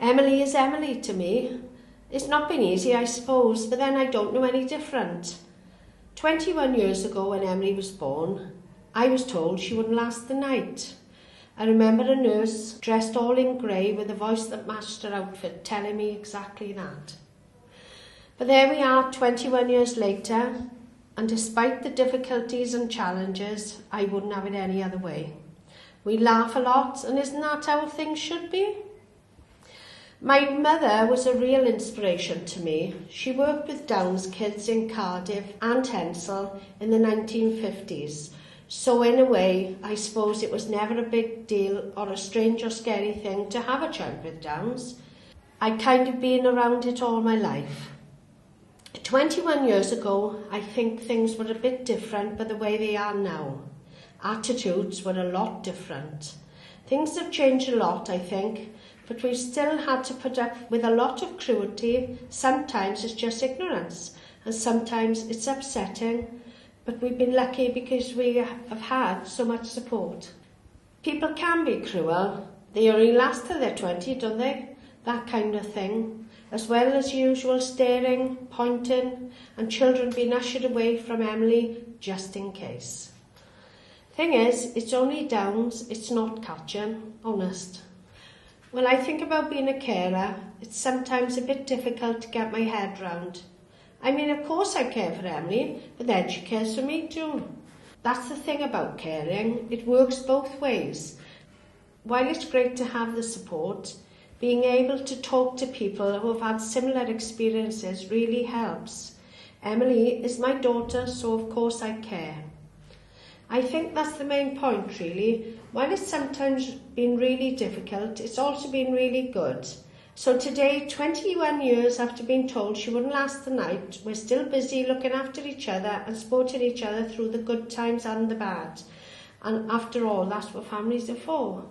Emily is Emily to me. It's not been easy, I suppose, but then I don't know any different. 21 years ago when Emily was born, I was told she wouldn't last the night. I remember a nurse dressed all in grey with a voice that matched her outfit telling me exactly that. But there we are 21 years later, and despite the difficulties and challenges, I wouldn't have it any other way. We laugh a lot, and isn't that how things should be? My mother was a real inspiration to me. She worked with Downs kids in Cardiff and Hensall in the 1950s. So in a way, I suppose it was never a big deal or a strange or scary thing to have a child with Downs. I'd kind of been around it all my life. 21 years ago, I think things were a bit different but the way they are now. Attitudes were a lot different. Things have changed a lot, I think, but we've still had to put up with a lot of cruelty. Sometimes it's just ignorance, and sometimes it's upsetting. But we've been lucky because we have had so much support. People can be cruel. They only last till they're 20, don't they? That kind of thing. As well as usual staring, pointing, and children being ushered away from Emily just in case. Thing is, it's only Downs, it's not catching, honest. When I think about being a carer, it's sometimes a bit difficult to get my head round. I mean, of course I care for Emily, but then she cares for me too. That's the thing about caring, it works both ways. While it's great to have the support, being able to talk to people who have had similar experiences really helps. Emily is my daughter, so of course I care. I think that's the main point really. While it's sometimes been really difficult, it's also been really good. So today, 21 years after being told she wouldn't last the night, we're still busy looking after each other and supporting each other through the good times and the bad. And after all, that's what families are for.